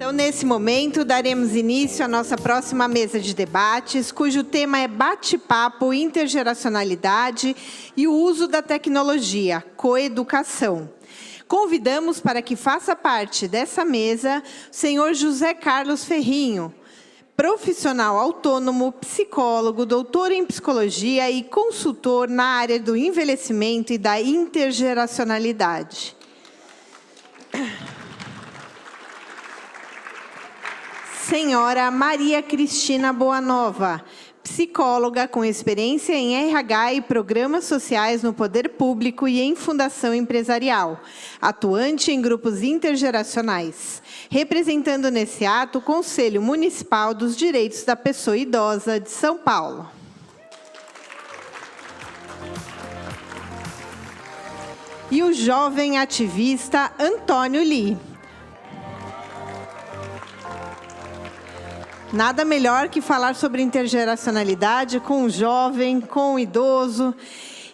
Então, nesse momento, daremos início à nossa próxima mesa de debates, cujo tema é bate-papo, intergeracionalidade e o uso da tecnologia, coeducação. Convidamos para que faça parte dessa mesa o senhor José Carlos Ferrinho, profissional autônomo, psicólogo, doutor em psicologia e consultor na área do envelhecimento e da intergeracionalidade. Senhora Maria Cristina Boanova, psicóloga com experiência em RH e programas sociais no poder público e em fundação empresarial, atuante em grupos intergeracionais, representando nesse ato o Conselho Municipal dos Direitos da Pessoa Idosa de São Paulo. E o jovem ativista Antônio Lee. Nada melhor que falar sobre intergeracionalidade com o jovem, com o idoso.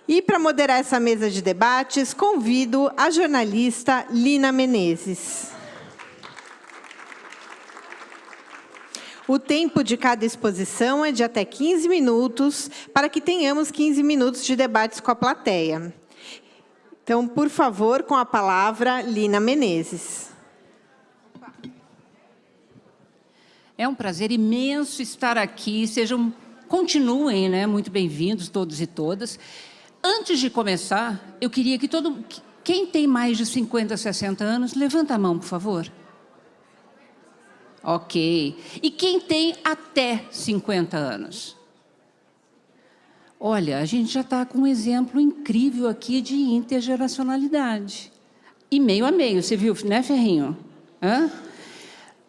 E para moderar essa mesa de debates, convido a jornalista Lina Menezes. O tempo de cada exposição é de até 15 minutos, para que tenhamos 15 minutos de debates com a plateia. Então, por favor, com a palavra, Lina Menezes. É um prazer imenso estar aqui. Continuem, né? Muito bem-vindos todos e todas. Antes de começar, eu queria que quem tem mais de 50, 60 anos, levanta a mão, por favor. Ok. E quem tem até 50 anos? Olha, a gente já está com um exemplo incrível aqui de intergeracionalidade. E meio a meio, você viu, né, Ferrinho? Hã?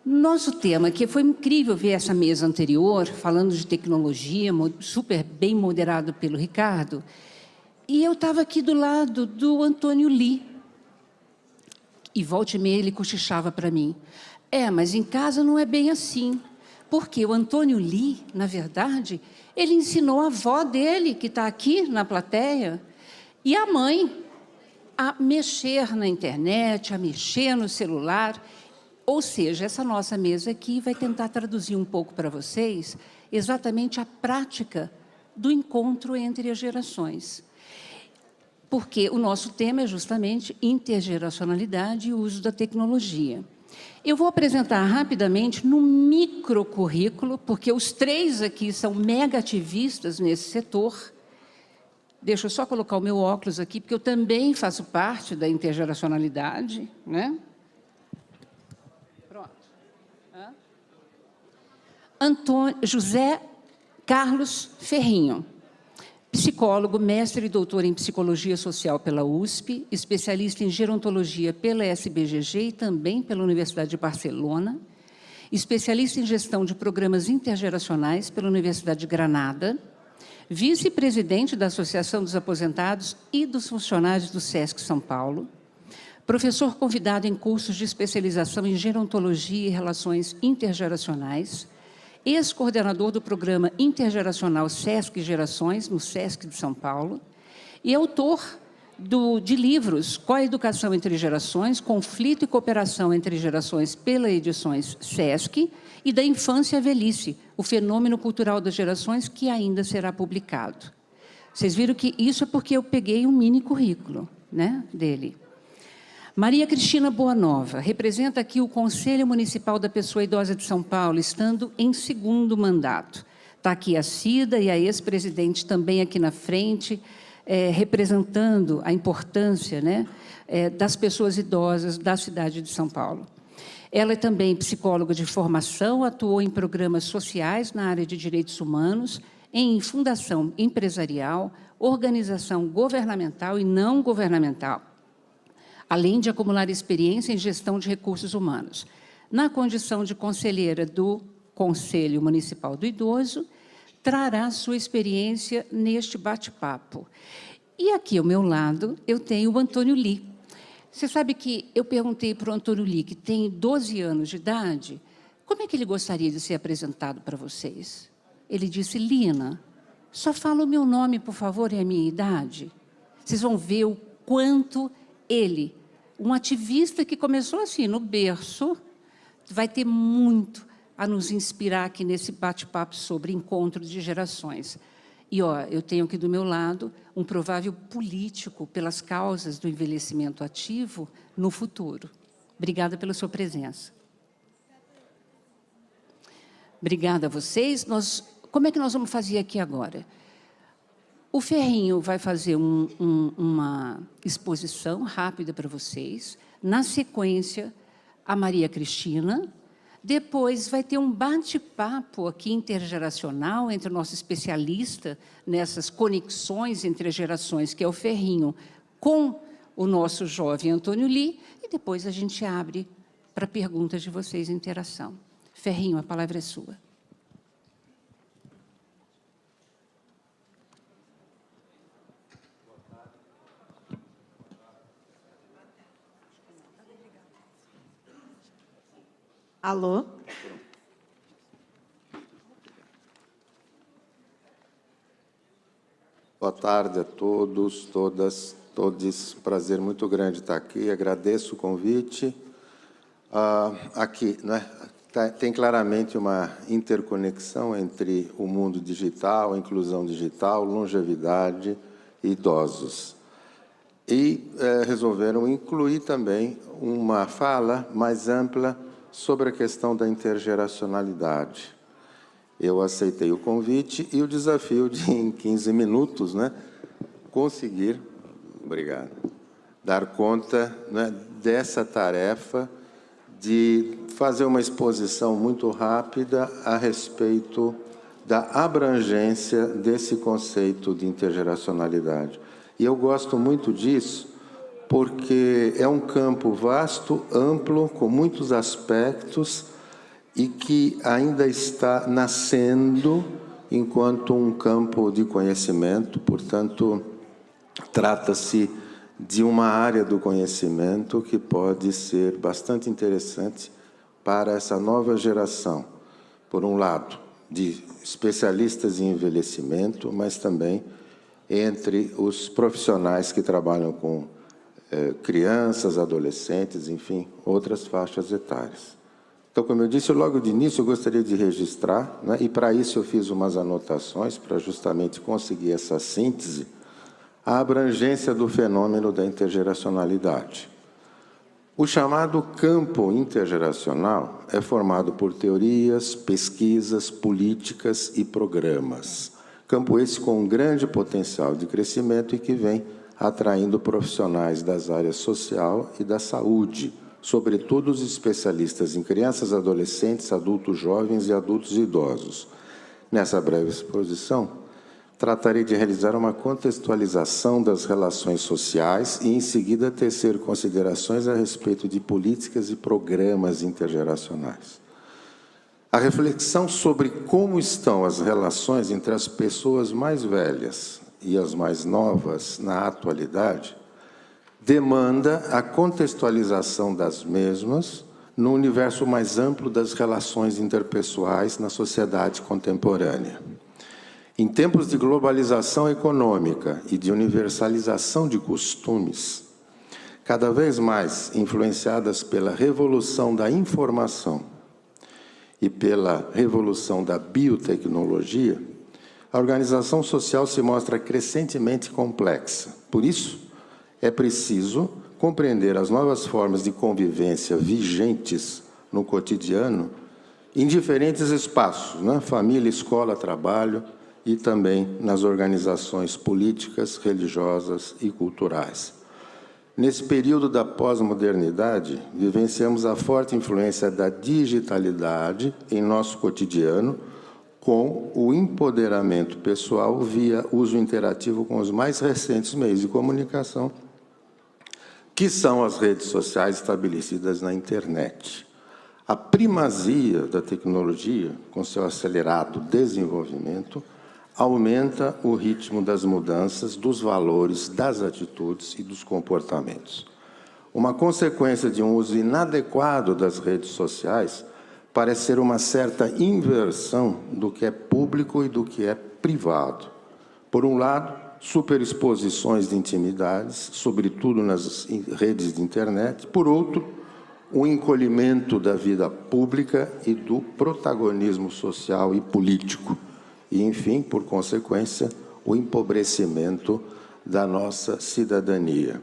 Nosso tema, que foi incrível ver essa mesa anterior, falando de tecnologia, super bem moderado pelo Ricardo, e eu estava aqui do lado do Antônio Lee. E volta e meia ele cochichava para mim. Mas em casa não é bem assim. Porque o Antônio Lee, na verdade, ele ensinou a avó dele, que está aqui na plateia, e a mãe a mexer na internet, a mexer no celular. Ou seja, essa nossa mesa aqui vai tentar traduzir um pouco para vocês exatamente a prática do encontro entre as gerações. Porque o nosso tema é justamente intergeracionalidade e o uso da tecnologia. Eu vou apresentar rapidamente no microcurrículo, porque os três aqui são mega ativistas nesse setor. Deixa eu só colocar o meu óculos aqui, porque eu também faço parte da intergeracionalidade, né? José Carlos Ferrinho, psicólogo, mestre e doutor em Psicologia Social pela USP, especialista em Gerontologia pela SBGG e também pela Universidade de Barcelona, especialista em Gestão de Programas Intergeracionais pela Universidade de Granada, vice-presidente da Associação dos Aposentados e dos Funcionários do SESC São Paulo, professor convidado em cursos de especialização em Gerontologia e Relações Intergeracionais, ex-coordenador do Programa Intergeracional SESC Gerações, no SESC de São Paulo, e autor de livros Coeducação entre Gerações, Conflito e Cooperação entre Gerações pela Edições SESC, e da Infância à Velhice, o Fenômeno Cultural das Gerações, que ainda será publicado. Vocês viram que isso é porque eu peguei um mini currículo, né, dele. Maria Cristina Boanova representa aqui o Conselho Municipal da Pessoa Idosa de São Paulo, estando em segundo mandato. Está aqui a Cida e a ex-presidente também aqui na frente, representando a importância, né, das pessoas idosas da cidade de São Paulo. Ela é também psicóloga de formação, atuou em programas sociais na área de direitos humanos, em fundação empresarial, organização governamental e não governamental, além de acumular experiência em gestão de recursos humanos. Na condição de conselheira do Conselho Municipal do Idoso, trará sua experiência neste bate-papo. E aqui ao meu lado, eu tenho o Antônio Lee. Você sabe que eu perguntei para o Antônio Lee, que tem 12 anos de idade, como é que ele gostaria de ser apresentado para vocês? Ele disse, Lina, só fala o meu nome, por favor, e a minha idade. Vocês vão ver o quanto ele, um ativista que começou assim, no berço, vai ter muito a nos inspirar aqui nesse bate-papo sobre encontro de gerações. E, eu tenho aqui do meu lado um provável político pelas causas do envelhecimento ativo no futuro. Obrigada pela sua presença. Obrigada a vocês. Como é que nós vamos fazer aqui agora? O Ferrinho vai fazer uma exposição rápida para vocês. Na sequência, a Maria Cristina. Depois vai ter um bate-papo aqui intergeracional entre o nosso especialista nessas conexões entre as gerações, que é o Ferrinho, com o nosso jovem Antônio Lee, e depois a gente abre para perguntas de vocês, interação. Ferrinho, a palavra é sua. Alô? Boa tarde a todos, todas, todos. Prazer muito grande estar aqui. Agradeço o convite. Aqui, né, tem claramente uma interconexão entre o mundo digital, a inclusão digital, longevidade e idosos. E resolveram incluir também uma fala mais ampla sobre a questão da intergeracionalidade. Eu aceitei o convite e o desafio de, em 15 minutos, né, conseguir, obrigado, dar conta, né, dessa tarefa de fazer uma exposição muito rápida a respeito da abrangência desse conceito de intergeracionalidade. E eu gosto muito disso, porque é um campo vasto, amplo, com muitos aspectos e que ainda está nascendo enquanto um campo de conhecimento. Portanto, trata-se de uma área do conhecimento que pode ser bastante interessante para essa nova geração. Por um lado, de especialistas em envelhecimento, mas também entre os profissionais que trabalham com crianças, adolescentes, enfim, outras faixas etárias. Então, como eu disse, logo de início, eu gostaria de registrar, né, e para isso eu fiz umas anotações, para justamente conseguir essa síntese, a abrangência do fenômeno da intergeracionalidade. O chamado campo intergeracional é formado por teorias, pesquisas, políticas e programas. Campo esse com um grande potencial de crescimento e que vem atraindo profissionais das áreas social e da saúde, sobretudo os especialistas em crianças, adolescentes, adultos jovens e adultos idosos. Nessa breve exposição, tratarei de realizar uma contextualização das relações sociais e, em seguida, tecer considerações a respeito de políticas e programas intergeracionais. A reflexão sobre como estão as relações entre as pessoas mais velhas e as mais novas na atualidade demanda a contextualização das mesmas no universo mais amplo das relações interpessoais na sociedade contemporânea. Em tempos de globalização econômica e de universalização de costumes, cada vez mais influenciadas pela revolução da informação e pela revolução da biotecnologia, a organização social se mostra crescentemente complexa. Por isso, é preciso compreender as novas formas de convivência vigentes no cotidiano em diferentes espaços, né? Família, escola, trabalho e também nas organizações políticas, religiosas e culturais. Nesse período da pós-modernidade, vivenciamos a forte influência da digitalidade em nosso cotidiano, com o empoderamento pessoal via uso interativo com os mais recentes meios de comunicação, que são as redes sociais estabelecidas na internet. A primazia da tecnologia, com seu acelerado desenvolvimento, aumenta o ritmo das mudanças, dos valores, das atitudes e dos comportamentos. Uma consequência de um uso inadequado das redes sociais parece ser uma certa inversão do que é público e do que é privado. Por um lado, superexposições de intimidades, sobretudo nas redes de internet. Por outro, o encolhimento da vida pública e do protagonismo social e político. E, enfim, por consequência, o empobrecimento da nossa cidadania.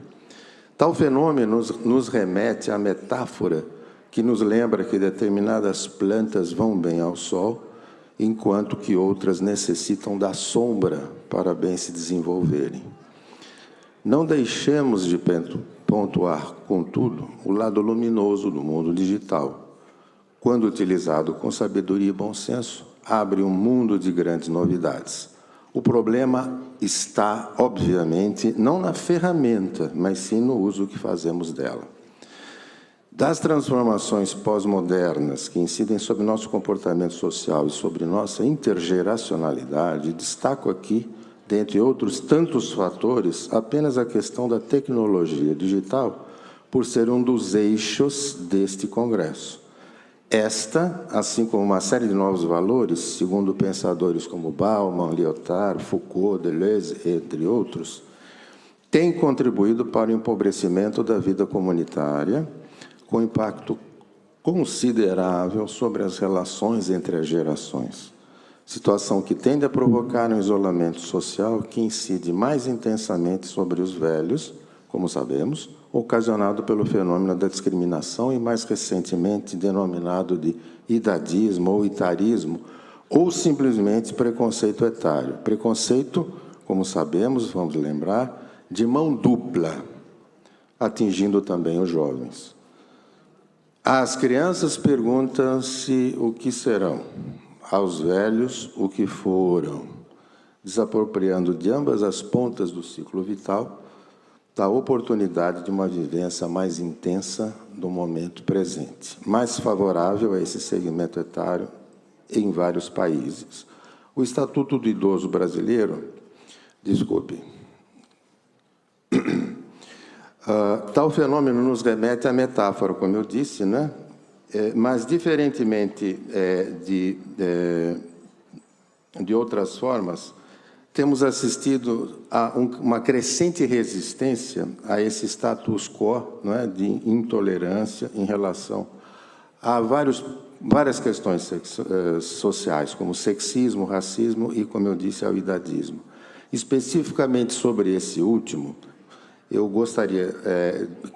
Tal fenômeno nos remete à metáfora que nos lembra que determinadas plantas vão bem ao sol, enquanto que outras necessitam da sombra para bem se desenvolverem. Não deixemos de pontuar, contudo, o lado luminoso do mundo digital. Quando utilizado com sabedoria e bom senso, abre um mundo de grandes novidades. O problema está, obviamente, não na ferramenta, mas sim no uso que fazemos dela. Das transformações pós-modernas que incidem sobre nosso comportamento social e sobre nossa intergeracionalidade, destaco aqui, dentre outros tantos fatores, apenas a questão da tecnologia digital, por ser um dos eixos deste Congresso. Esta, assim como uma série de novos valores, segundo pensadores como Bauman, Lyotard, Foucault, Deleuze, entre outros, tem contribuído para o empobrecimento da vida comunitária, com impacto considerável sobre as relações entre as gerações. Situação que tende a provocar um isolamento social que incide mais intensamente sobre os velhos, como sabemos, ocasionado pelo fenômeno da discriminação e, mais recentemente, denominado de idadismo ou itarismo, ou simplesmente preconceito etário. Preconceito, como sabemos, vamos lembrar, de mão dupla, atingindo também os jovens. Às crianças perguntam-se o que serão, aos velhos o que foram, desapropriando de ambas as pontas do ciclo vital da oportunidade de uma vivência mais intensa do momento presente, mais favorável a esse segmento etário em vários países. O Estatuto do Idoso Brasileiro, tal fenômeno nos remete à metáfora, como eu disse, né? Mas, diferentemente de outras formas, temos assistido a uma crescente resistência a esse status quo, não é, de intolerância em relação a várias questões sociais, como sexismo, racismo e, como eu disse, ao idadismo. Especificamente sobre esse último, eu gostaria,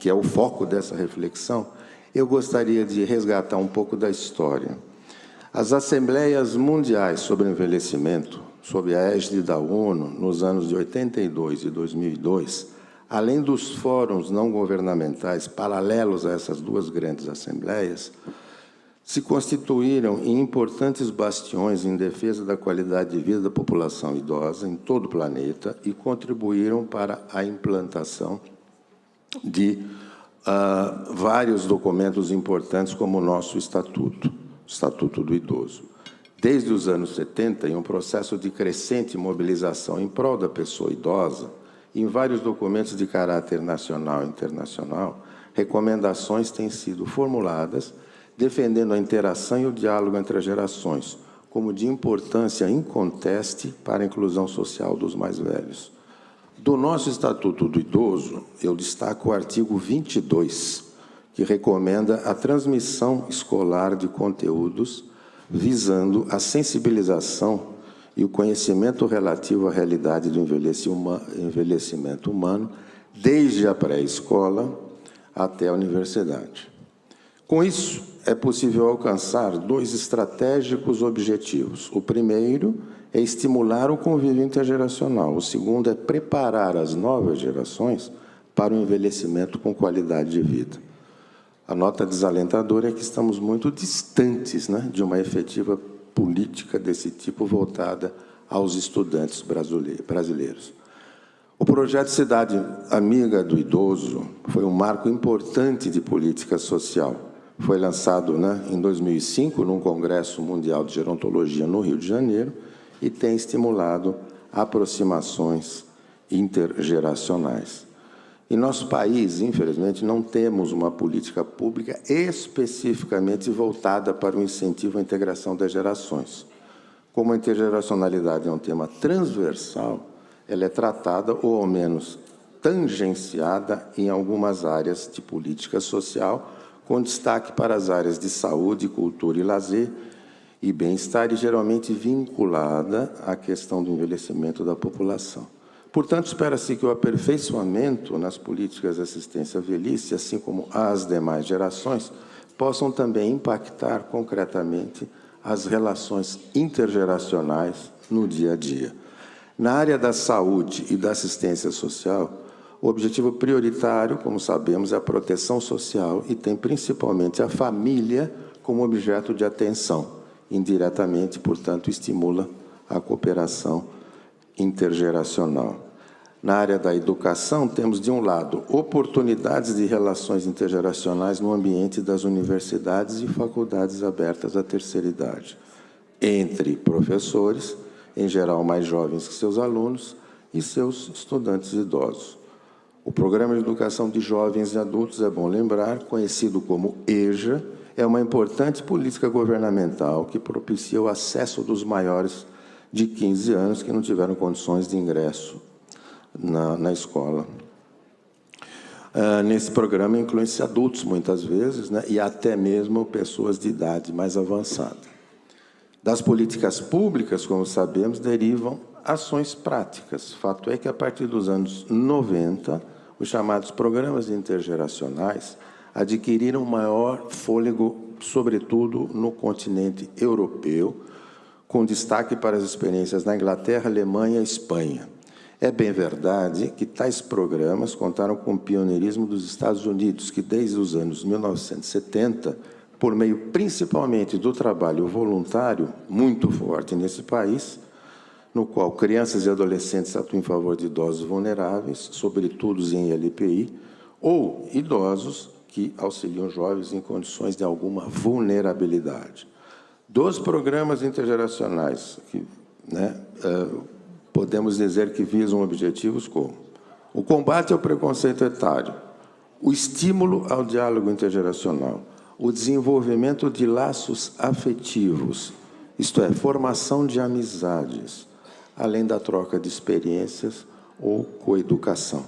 que é o foco dessa reflexão, eu gostaria de resgatar um pouco da história. As Assembleias Mundiais sobre o Envelhecimento, sob a égide da ONU, nos anos de 82 e 2002, além dos fóruns não governamentais paralelos a essas duas grandes assembleias, se constituíram em importantes bastiões em defesa da qualidade de vida da população idosa em todo o planeta e contribuíram para a implantação de vários documentos importantes, como o nosso Estatuto, o Estatuto do Idoso. Desde os anos 70, em um processo de crescente mobilização em prol da pessoa idosa, em vários documentos de caráter nacional e internacional, recomendações têm sido formuladas defendendo a interação e o diálogo entre as gerações, como de importância inconteste para a inclusão social dos mais velhos. Do nosso Estatuto do Idoso, eu destaco o artigo 22, que recomenda a transmissão escolar de conteúdos visando a sensibilização e o conhecimento relativo à realidade do envelhecimento humano, desde a pré-escola até a universidade. Com isso, é possível alcançar dois estratégicos objetivos. O primeiro é estimular o convívio intergeracional. O segundo é preparar as novas gerações para o envelhecimento com qualidade de vida. A nota desalentadora é que estamos muito distantes, né, de uma efetiva política desse tipo voltada aos estudantes brasileiros. O projeto Cidade Amiga do Idoso foi um marco importante de política social. Foi lançado, né, em 2005, num Congresso Mundial de Gerontologia no Rio de Janeiro e tem estimulado aproximações intergeracionais. Em nosso país, infelizmente, não temos uma política pública especificamente voltada para o incentivo à integração das gerações. Como a intergeracionalidade é um tema transversal, ela é tratada, ou ao menos tangenciada, em algumas áreas de política social, com destaque para as áreas de saúde, cultura e lazer e bem-estar, e geralmente vinculada à questão do envelhecimento da população. Portanto, espera-se que o aperfeiçoamento nas políticas de assistência à velhice, assim como as demais gerações, possam também impactar concretamente as relações intergeracionais no dia a dia. Na área da saúde e da assistência social, o objetivo prioritário, como sabemos, é a proteção social e tem principalmente a família como objeto de atenção. Indiretamente, portanto, estimula a cooperação intergeracional. Na área da educação, temos, de um lado, oportunidades de relações intergeracionais no ambiente das universidades e faculdades abertas à terceira idade, entre professores, em geral mais jovens que seus alunos, e seus estudantes idosos. O Programa de Educação de Jovens e Adultos, é bom lembrar, conhecido como EJA, é uma importante política governamental que propicia o acesso dos maiores de 15 anos que não tiveram condições de ingresso na escola. Nesse programa incluem-se adultos, muitas vezes, né, e até mesmo pessoas de idade mais avançada. Das políticas públicas, como sabemos, derivam ações práticas. Fato é que, a partir dos anos 90, os chamados programas intergeracionais adquiriram maior fôlego, sobretudo no continente europeu, com destaque para as experiências na Inglaterra, Alemanha e Espanha. É bem verdade que tais programas contaram com o pioneirismo dos Estados Unidos, que desde os anos 1970, por meio principalmente do trabalho voluntário, muito forte nesse país, no qual crianças e adolescentes atuam em favor de idosos vulneráveis, sobretudo em LPI, ou idosos que auxiliam jovens em condições de alguma vulnerabilidade. Dos programas intergeracionais, que, podemos dizer que visam objetivos como o combate ao preconceito etário, o estímulo ao diálogo intergeracional, o desenvolvimento de laços afetivos, isto é, formação de amizades, além da troca de experiências ou coeducação.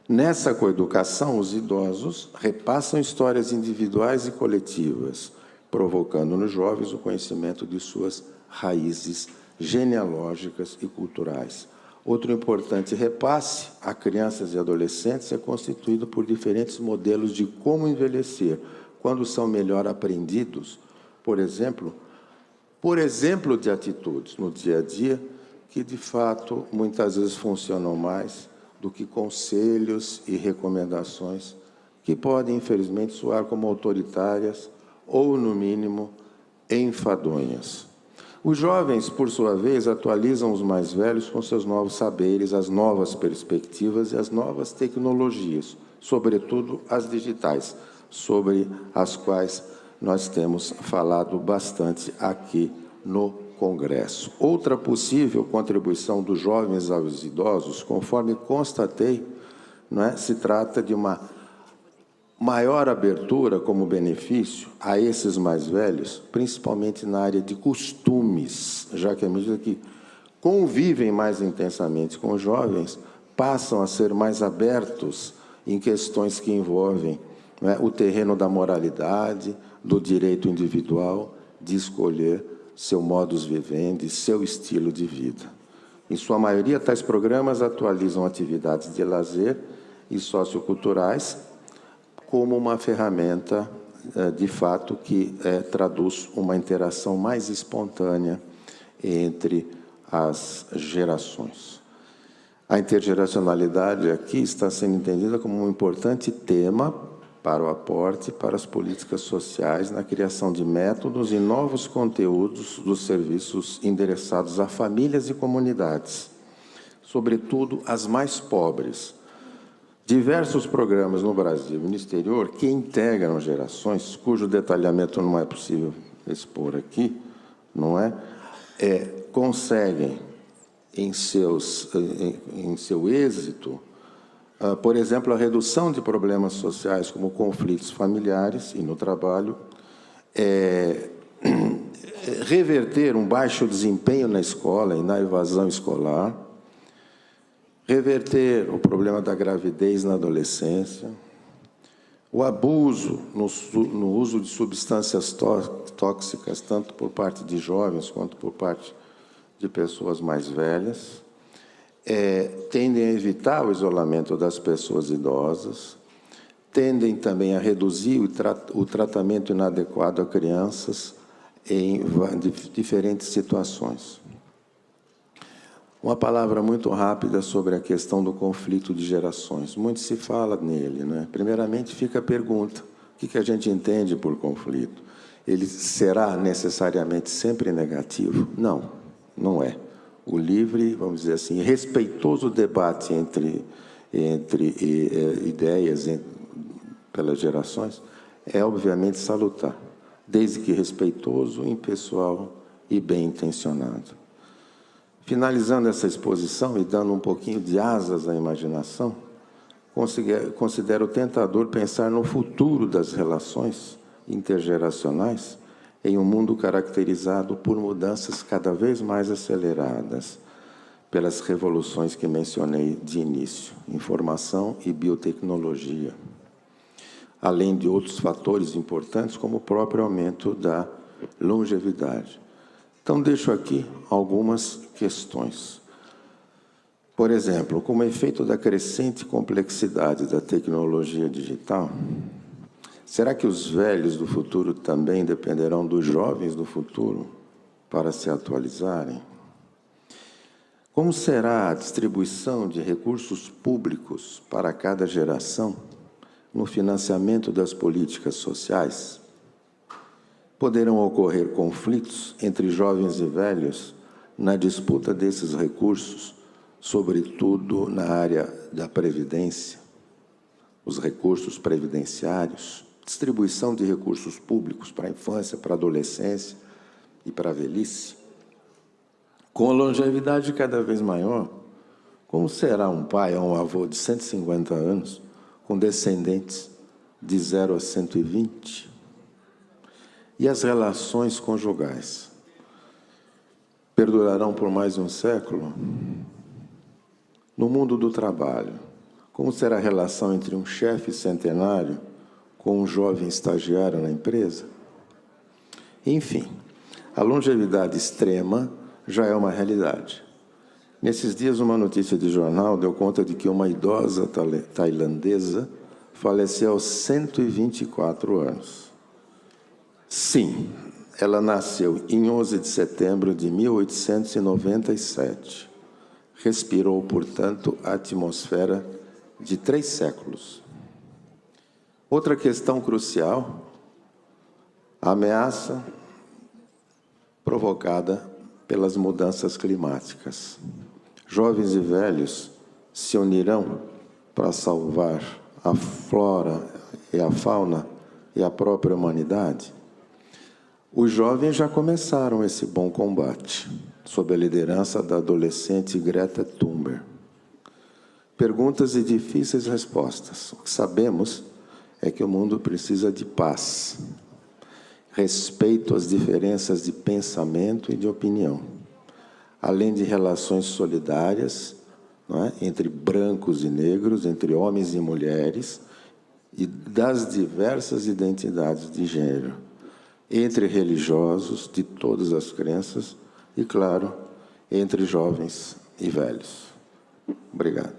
Nessa coeducação, os idosos repassam histórias individuais e coletivas, provocando nos jovens o conhecimento de suas raízes genealógicas e culturais. Outro importante repasse a crianças e adolescentes é constituído por diferentes modelos de como envelhecer, quando são melhor aprendidos, por exemplo de atitudes no dia a dia, que, de fato, muitas vezes funcionam mais do que conselhos e recomendações que podem, infelizmente, soar como autoritárias ou, no mínimo, enfadonhas. Os jovens, por sua vez, atualizam os mais velhos com seus novos saberes, as novas perspectivas e as novas tecnologias, sobretudo as digitais, sobre as quais nós temos falado bastante aqui no Congresso. Outra possível contribuição dos jovens aos idosos, conforme constatei, se trata de uma maior abertura como benefício a esses mais velhos, principalmente na área de costumes, já que à medida que convivem mais intensamente com os jovens, passam a ser mais abertos em questões que envolvem o terreno da moralidade, do direito individual de escolher seu modus vivendi, seu estilo de vida. Em sua maioria, tais programas atualizam atividades de lazer e socioculturais como uma ferramenta, de fato, que traduz uma interação mais espontânea entre as gerações. A intergeracionalidade aqui está sendo entendida como um importante tema para o aporte para as políticas sociais na criação de métodos e novos conteúdos dos serviços endereçados a famílias e comunidades, sobretudo as mais pobres. Diversos programas no Brasil e no exterior que integram gerações, cujo detalhamento não é possível expor aqui, conseguem, em seu êxito, por exemplo, a redução de problemas sociais como conflitos familiares e no trabalho, reverter um baixo desempenho na escola e na evasão escolar, reverter o problema da gravidez na adolescência, O abuso no uso de substâncias tóxicas, tanto por parte de jovens quanto por parte de pessoas mais velhas, tendem a evitar o isolamento das pessoas idosas, tendem também a reduzir o tratamento inadequado a crianças em diferentes situações. Uma palavra muito rápida sobre a questão do conflito de gerações. Muito se fala nele, né? Primeiramente, fica a pergunta: o que a gente entende por conflito? Ele será necessariamente sempre negativo? Não, não é. O livre, vamos dizer assim, respeitoso debate entre ideias pelas gerações é, obviamente, salutar, desde que respeitoso, impessoal e bem intencionado. Finalizando essa exposição e dando um pouquinho de asas à imaginação, considero tentador pensar no futuro das relações intergeracionais em um mundo caracterizado por mudanças cada vez mais aceleradas pelas revoluções que mencionei de início, informação e biotecnologia, além de outros fatores importantes, como o próprio aumento da longevidade. Então, deixo aqui algumas questões. Por exemplo, como efeito da crescente complexidade da tecnologia digital, será que os velhos do futuro também dependerão dos jovens do futuro para se atualizarem? Como será a distribuição de recursos públicos para cada geração no financiamento das políticas sociais? Poderão ocorrer conflitos entre jovens e velhos na disputa desses recursos, sobretudo na área da previdência, os recursos previdenciários, distribuição de recursos públicos para a infância, para a adolescência e para a velhice. Com a longevidade cada vez maior, como será um pai ou um avô de 150 anos com descendentes de 0 a 120? E as relações conjugais perdurarão por mais um século? No mundo do trabalho, como será a relação entre um chefe centenário com um jovem estagiário na empresa? Enfim, a longevidade extrema já é uma realidade. Nesses dias, uma notícia de jornal deu conta de que uma idosa tailandesa faleceu aos 124 anos. Sim, ela nasceu em 11 de setembro de 1897. Respirou, portanto, a atmosfera de 3 séculos. Outra questão crucial, a ameaça provocada pelas mudanças climáticas. Jovens e velhos se unirão para salvar a flora e a fauna e a própria humanidade? Os jovens já começaram esse bom combate, sob a liderança da adolescente Greta Thunberg. Perguntas e difíceis respostas. O que sabemos é que o mundo precisa de paz, respeito às diferenças de pensamento e de opinião, além de relações solidárias, não é? Entre brancos e negros, entre homens e mulheres, e das diversas identidades de gênero, entre religiosos de todas as crenças e, claro, entre jovens e velhos. Obrigado.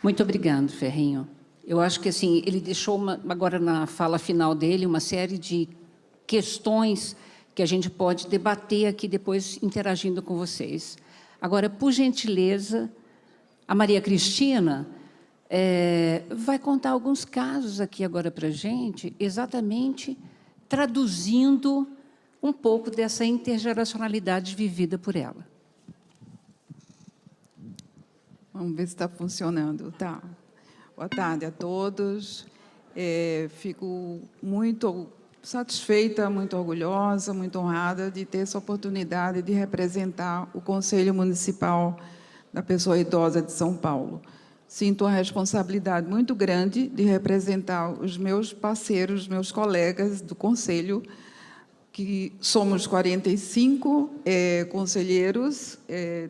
Muito obrigado, Ferrinho. Eu acho que assim, ele deixou, agora na fala final dele, uma série de questões que a gente pode debater aqui depois, interagindo com vocês. Agora, por gentileza, a Maria Cristina vai contar alguns casos aqui agora para a gente, exatamente traduzindo um pouco dessa intergeracionalidade vivida por ela. Vamos ver se está funcionando. Tá. Boa tarde a todos. Fico muito satisfeita, muito orgulhosa, muito honrada de ter essa oportunidade de representar o Conselho Municipal da Pessoa Idosa de São Paulo. Sinto uma responsabilidade muito grande de representar os meus parceiros, meus colegas do Conselho, que somos 45 conselheiros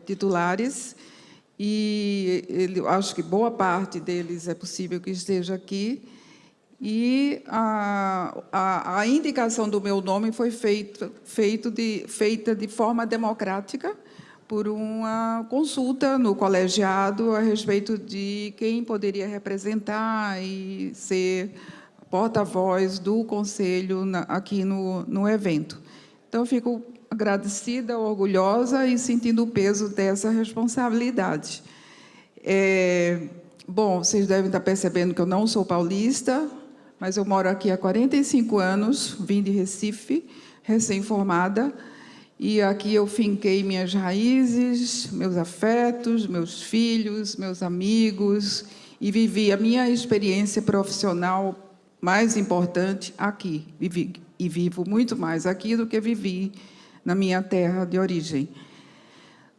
titulares, e acho que boa parte deles é possível que esteja aqui. E a indicação do meu nome foi feita de forma democrática por uma consulta no colegiado a respeito de quem poderia representar e ser porta-voz do Conselho aqui no evento. Então, eu fico agradecida, orgulhosa e sentindo o peso dessa responsabilidade. Bom, vocês devem estar percebendo que eu não sou paulista, mas eu moro aqui há 45 anos, vim de Recife, recém-formada, e aqui eu finquei minhas raízes, meus afetos, meus filhos, meus amigos, e vivi a minha experiência profissional mais importante aqui. E vivo muito mais aqui do que vivi na minha terra de origem.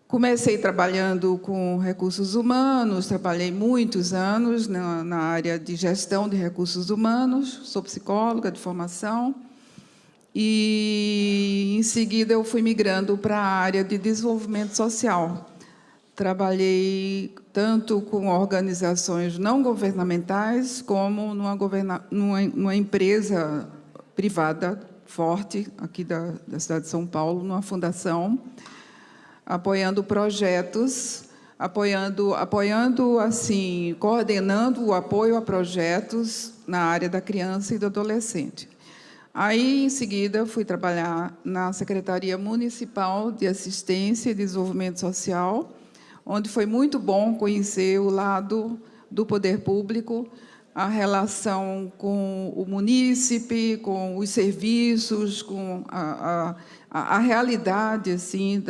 Comecei trabalhando com recursos humanos, trabalhei muitos anos na área de gestão de recursos humanos, sou psicóloga de formação, e, em seguida, eu fui migrando para a área de desenvolvimento social. Trabalhei tanto com organizações não governamentais, como numa empresa privada forte, aqui da cidade de São Paulo, numa fundação, apoiando projetos, assim, coordenando o apoio a projetos na área da criança e do adolescente. Aí, em seguida, fui trabalhar na Secretaria Municipal de Assistência e Desenvolvimento Social, onde foi muito bom conhecer o lado do poder público, a relação com o munícipe, com os serviços, com a realidade assim,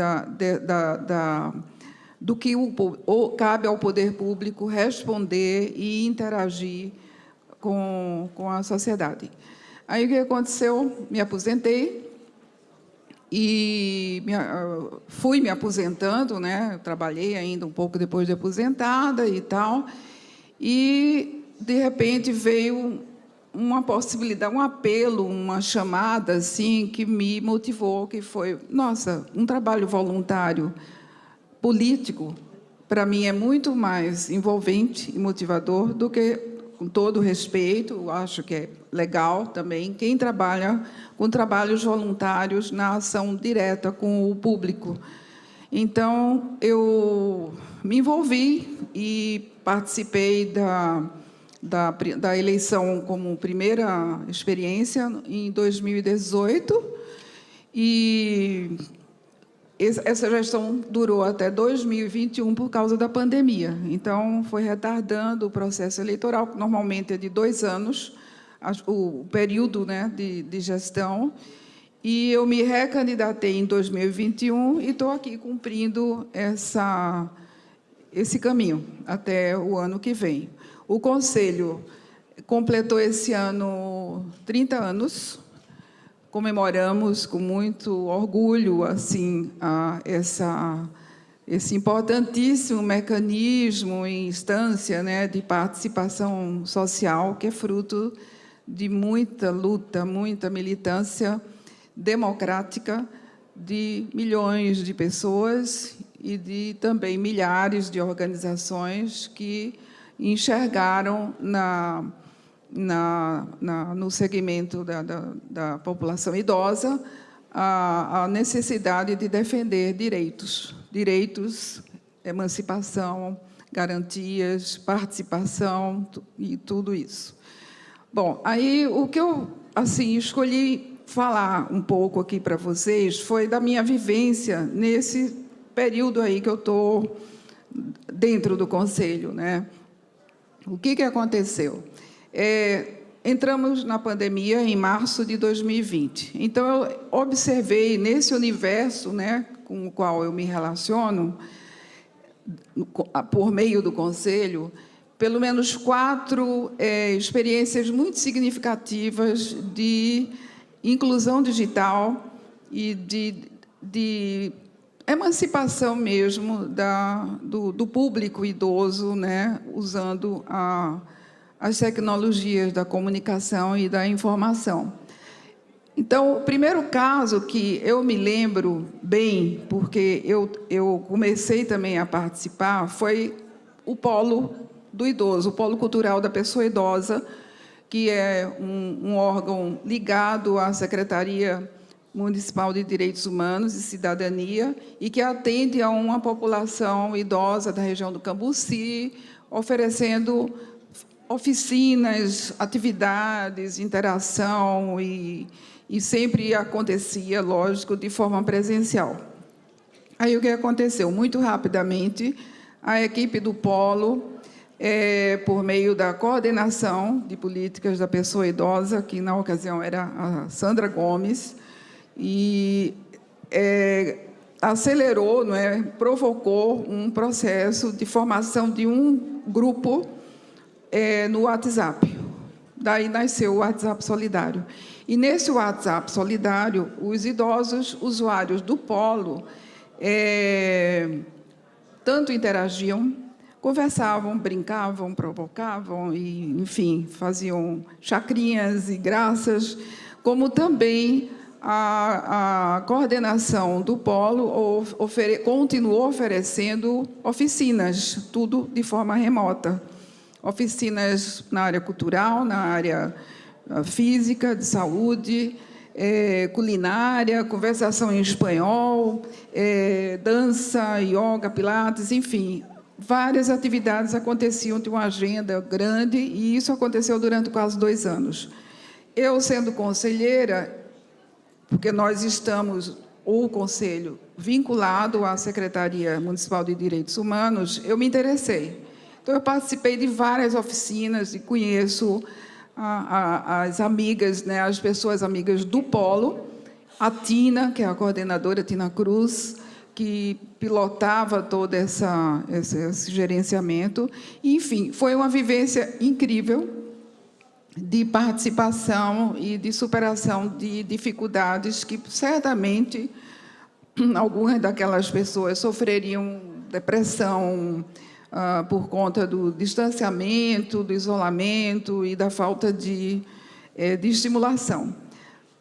do que cabe ao poder público responder e interagir com a sociedade. Aí, o que aconteceu? Me aposentei e fui me aposentando, né? Trabalhei ainda um pouco depois de aposentada e tal, e, de repente, veio uma possibilidade, um apelo, uma chamada assim, que me motivou, que foi, nossa, um trabalho voluntário político, para mim, é muito mais envolvente e motivador do que, com todo respeito, eu acho que é legal também, quem trabalha com trabalhos voluntários na ação direta com o público. Então, eu me envolvi e participei da eleição como primeira experiência em 2018, e essa gestão durou até 2021 por causa da pandemia. Então, foi retardando o processo eleitoral, que normalmente é de 2 anos, o período, né, de gestão, e eu me recandidatei em 2021 e estou aqui cumprindo esse caminho até o ano que vem. O Conselho completou esse ano 30 anos, comemoramos com muito orgulho assim, esse importantíssimo mecanismo e instância, né, de participação social, que é fruto de muita luta, muita militância democrática de milhões de pessoas e de também milhares de organizações que enxergaram no segmento da população idosa a necessidade de defender direitos, emancipação, garantias, participação e tudo isso. Bom, aí o que eu assim escolhi falar um pouco aqui para vocês foi da minha vivência nesse período aí que eu estou dentro do Conselho, né? O que aconteceu? Entramos na pandemia em março de 2020. Então, eu observei nesse universo, né, com o qual eu me relaciono, por meio do Conselho, pelo menos 4 experiências muito significativas de inclusão digital e de emancipação mesmo do público idoso, né, usando as tecnologias da comunicação e da informação. Então, o primeiro caso que eu me lembro bem, porque eu comecei também a participar, foi o Polo do Idoso, o Polo Cultural da Pessoa Idosa, que é um órgão ligado à Secretaria Municipal de Direitos Humanos e Cidadania e que atende a uma população idosa da região do Cambuci, oferecendo oficinas, atividades, interação e sempre acontecia, lógico, de forma presencial. Aí o que aconteceu? Muito rapidamente, a equipe do Polo, por meio da coordenação de políticas da pessoa idosa, que na ocasião era a Sandra Gomes, e acelerou, não é, provocou um processo de formação de um grupo no WhatsApp. Daí nasceu o WhatsApp Solidário. E, nesse WhatsApp Solidário, os idosos usuários do Polo tanto interagiam, conversavam, brincavam, provocavam, e, enfim, faziam chacrinhas e graças, como também a coordenação do Polo continuou oferecendo oficinas, tudo de forma remota. Oficinas na área cultural, na área física, de saúde, culinária, conversação em espanhol, dança, yoga, pilates, enfim, várias atividades aconteciam de uma agenda grande, e isso aconteceu durante quase 2 anos. Eu, sendo conselheira, porque nós estamos, o Conselho, vinculado à Secretaria Municipal de Direitos Humanos, eu me interessei. Então, eu participei de várias oficinas e conheço as amigas, né, as pessoas amigas do Polo, a Tina, que é a coordenadora, Tina Cruz, que pilotava todo esse gerenciamento. Enfim, foi uma vivência incrível de participação e de superação de dificuldades que, certamente, algumas daquelas pessoas sofreriam depressão, por conta do distanciamento, do isolamento e da falta de estimulação.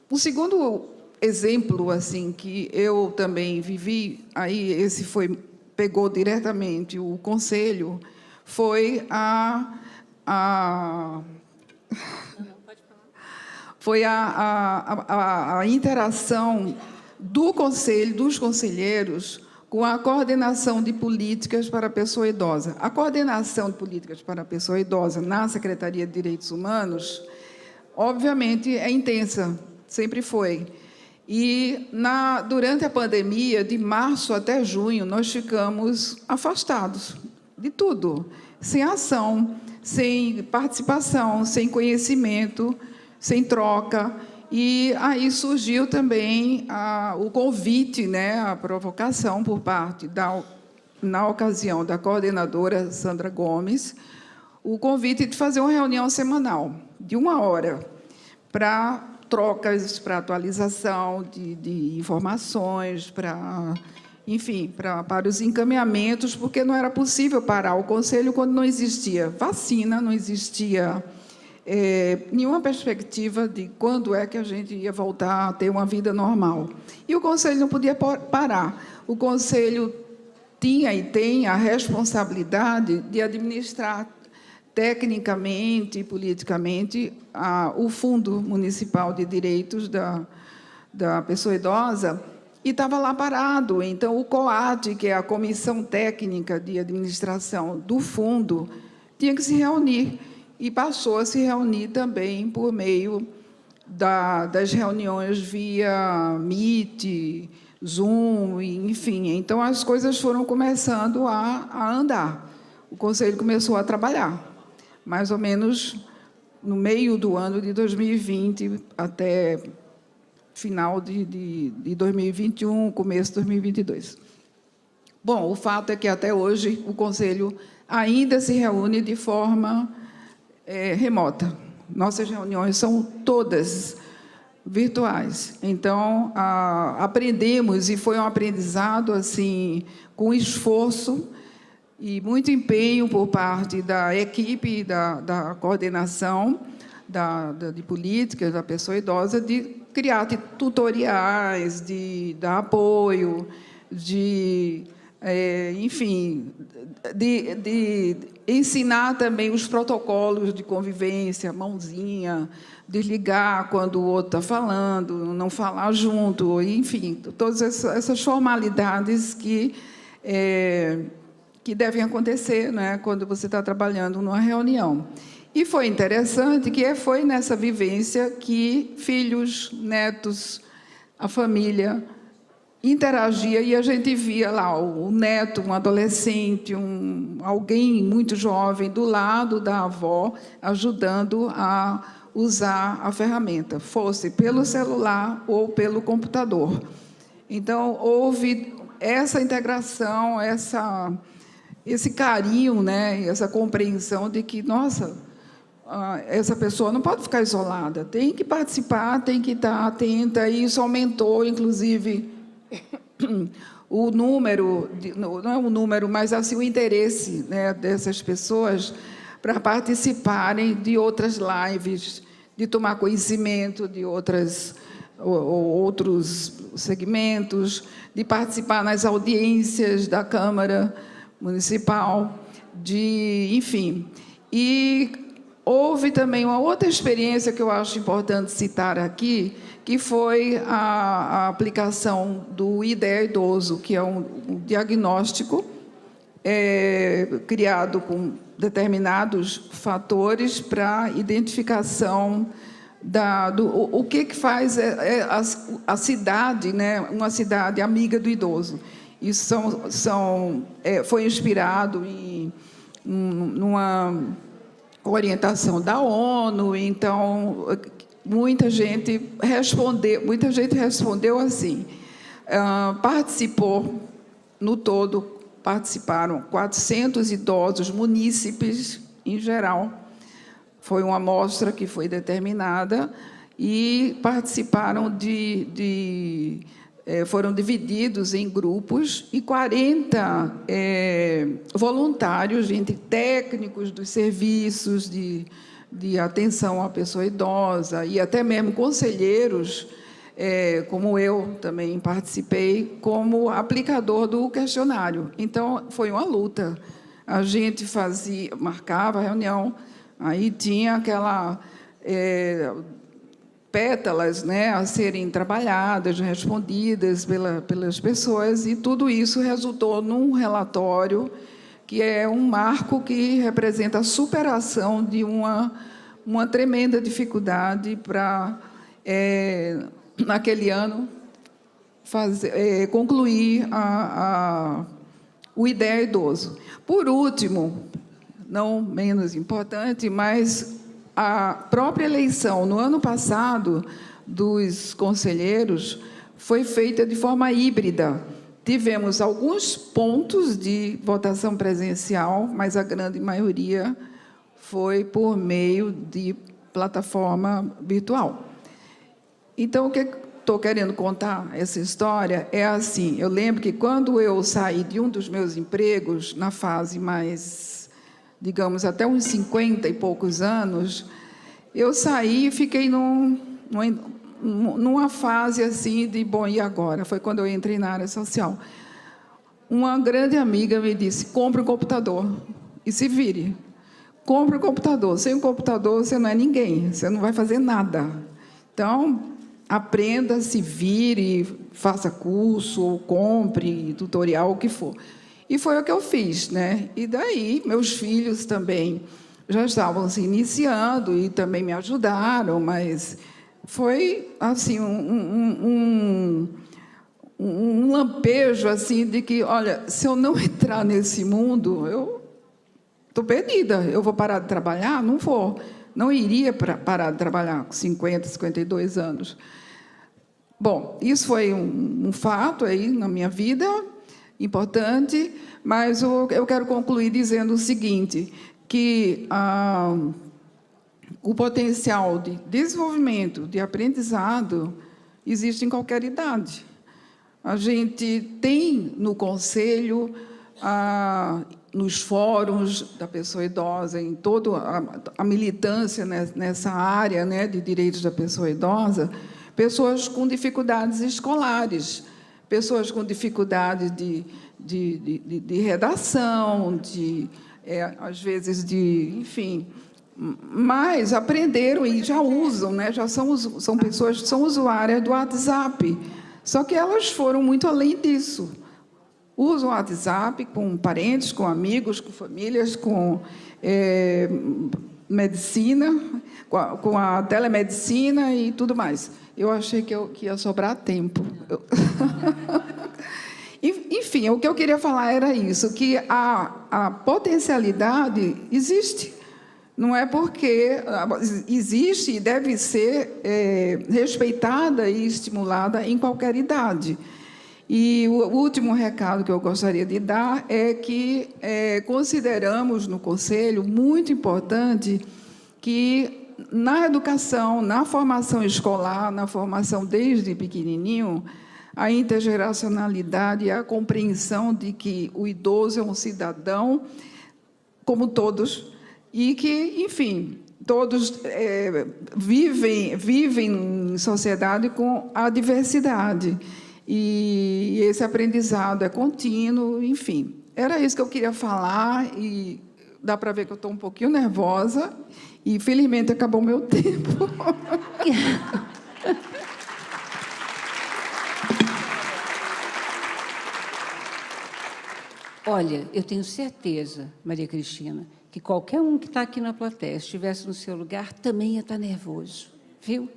O segundo exemplo assim que eu também vivi, aí esse pegou diretamente o Conselho, foi a interação do Conselho, dos conselheiros, com a coordenação de políticas para a pessoa idosa. A coordenação de políticas para a pessoa idosa na Secretaria de Direitos Humanos, obviamente, é intensa, sempre foi. E, durante a pandemia, de março até junho, nós ficamos afastados de tudo, sem ação, sem participação, sem conhecimento, sem troca. E aí surgiu também o convite, né, a provocação por parte, na ocasião, da coordenadora Sandra Gomes, o convite de fazer uma reunião semanal, de 1 hora, para trocas, para atualização de informações, enfim, para os encaminhamentos, porque não era possível parar o Conselho quando não existia vacina, não existia nenhuma perspectiva de quando é que a gente ia voltar a ter uma vida normal. E o Conselho não podia parar. O Conselho tinha e tem a responsabilidade de administrar tecnicamente e politicamente o Fundo Municipal de Direitos da Pessoa Idosa, e estava lá parado. Então, o COAD, que é a Comissão Técnica de Administração do Fundo, tinha que se reunir, e passou a se reunir também por meio das reuniões via Meet, Zoom, enfim. Então, as coisas foram começando a andar. O Conselho começou a trabalhar, mais ou menos no meio do ano de 2020, até final de 2021, começo de 2022. Bom, o fato é que, até hoje, o Conselho ainda se reúne de forma remota. Nossas reuniões são todas virtuais. Então, aprendemos, e foi um aprendizado assim, com esforço e muito empenho por parte da equipe, da coordenação de políticas da pessoa idosa, de criar tutoriais, de dar apoio, enfim, de ensinar também os protocolos de convivência, mãozinha, desligar quando o outro está falando, não falar junto, enfim, todas essas formalidades que devem acontecer, né, quando você está trabalhando numa reunião. E foi interessante que foi nessa vivência que filhos, netos, a família interagia, e a gente via lá o neto, um adolescente, alguém muito jovem do lado da avó, ajudando a usar a ferramenta, fosse pelo celular ou pelo computador. Então, houve essa integração, esse carinho, né, essa compreensão de que, nossa, essa pessoa não pode ficar isolada, tem que participar, tem que estar atenta, e isso aumentou, inclusive, o número, não é o número, mas assim, o interesse, né, dessas pessoas para participarem de outras lives, de tomar conhecimento de outros segmentos, de participar nas audiências da Câmara Municipal, enfim. E houve também uma outra experiência que eu acho importante citar aqui, que foi a aplicação do IDEA Idoso, que é um diagnóstico criado com determinados fatores para identificação o que faz a cidade, né, uma cidade amiga do idoso. Isso foi inspirado numa orientação da ONU. Então, muita gente respondeu assim. No todo, participaram 400 idosos, munícipes em geral. Foi uma amostra que foi determinada, e participaram foram divididos em grupos, e 40 voluntários, entre técnicos dos serviços de atenção à pessoa idosa, e até mesmo conselheiros, como eu também participei, como aplicador do questionário. Então, foi uma luta. A gente marcava a reunião, aí tinha aquela pétalas, né, a serem trabalhadas, respondidas pelas pessoas, e tudo isso resultou num relatório que é um marco que representa a superação de uma tremenda dificuldade para, naquele ano, concluir o IDEA Idoso. Por último, não menos importante, mas a própria eleição, no ano passado, dos conselheiros, foi feita de forma híbrida. Tivemos alguns pontos de votação presencial, mas a grande maioria foi por meio de plataforma virtual. Então, o que estou querendo contar essa história é assim: eu lembro que, quando eu saí de um dos meus empregos, na fase mais, digamos, até uns 50 e poucos anos, eu saí e fiquei numa fase assim de, bom, e agora? Foi quando eu entrei na área social. Uma grande amiga me disse: compre um computador e se vire. Compre um computador. Sem um computador, você não é ninguém, você não vai fazer nada. Então, aprenda, se vire, faça curso, ou compre tutorial, o que for. E foi o que eu fiz, né? E daí, meus filhos também já estavam se iniciando e também me ajudaram, mas foi assim um lampejo assim de que, olha, se eu não entrar nesse mundo, eu estou perdida. Eu vou parar de trabalhar? Não vou. Não iria parar de trabalhar com 50, 52 anos. Bom, isso foi um fato aí na minha vida, importante, mas eu quero concluir dizendo o seguinte, que o potencial de desenvolvimento, de aprendizado, existe em qualquer idade. A gente tem no Conselho, nos fóruns da pessoa idosa, em toda a militância nessa área, né, de direitos da pessoa idosa, pessoas com dificuldades escolares, pessoas com dificuldades de redação, às vezes enfim, mas aprenderam e já usam, né? Já são pessoas que são usuárias do WhatsApp, só que elas foram muito além disso. Usam o WhatsApp com parentes, com amigos, com famílias, com medicina, com a telemedicina e tudo mais. Eu achei que ia sobrar tempo. Enfim, o que eu queria falar era isso, que a potencialidade existe. Não é porque existe e deve ser respeitada e estimulada em qualquer idade. E o último recado que eu gostaria de dar é que consideramos no Conselho muito importante que na educação, na formação escolar, na formação desde pequenininho, a intergeracionalidade e a compreensão de que o idoso é um cidadão como todos e que, enfim, todos vivem em sociedade com a diversidade. E esse aprendizado é contínuo, enfim. Era isso que eu queria falar e dá para ver que eu estou um pouquinho nervosa e, felizmente, acabou o meu tempo. Olha, eu tenho certeza, Maria Cristina, que qualquer um que está aqui na plateia, se estivesse no seu lugar, também ia estar nervoso, viu?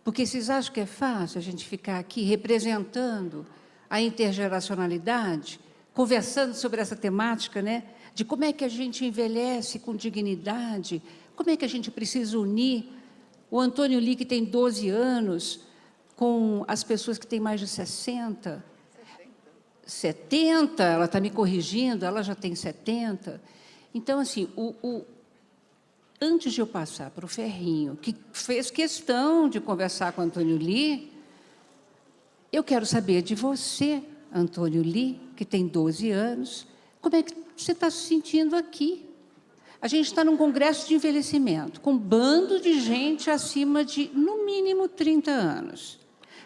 Porque vocês acham que é fácil a gente ficar aqui representando a intergeracionalidade, conversando sobre essa temática, né? De como é que a gente envelhece com dignidade, como é que a gente precisa unir o Antônio Lee, que tem 12 anos, com as pessoas que têm mais de 60, 70, ela está me corrigindo, ela já tem 70. Então, assim, antes de eu passar para o Ferrinho, que fez questão de conversar com o Antônio Lee, eu quero saber de você, Antônio Lee, que tem 12 anos, como é que você está se sentindo aqui? A gente está num congresso de envelhecimento, com um bando de gente acima de, no mínimo, 30 anos.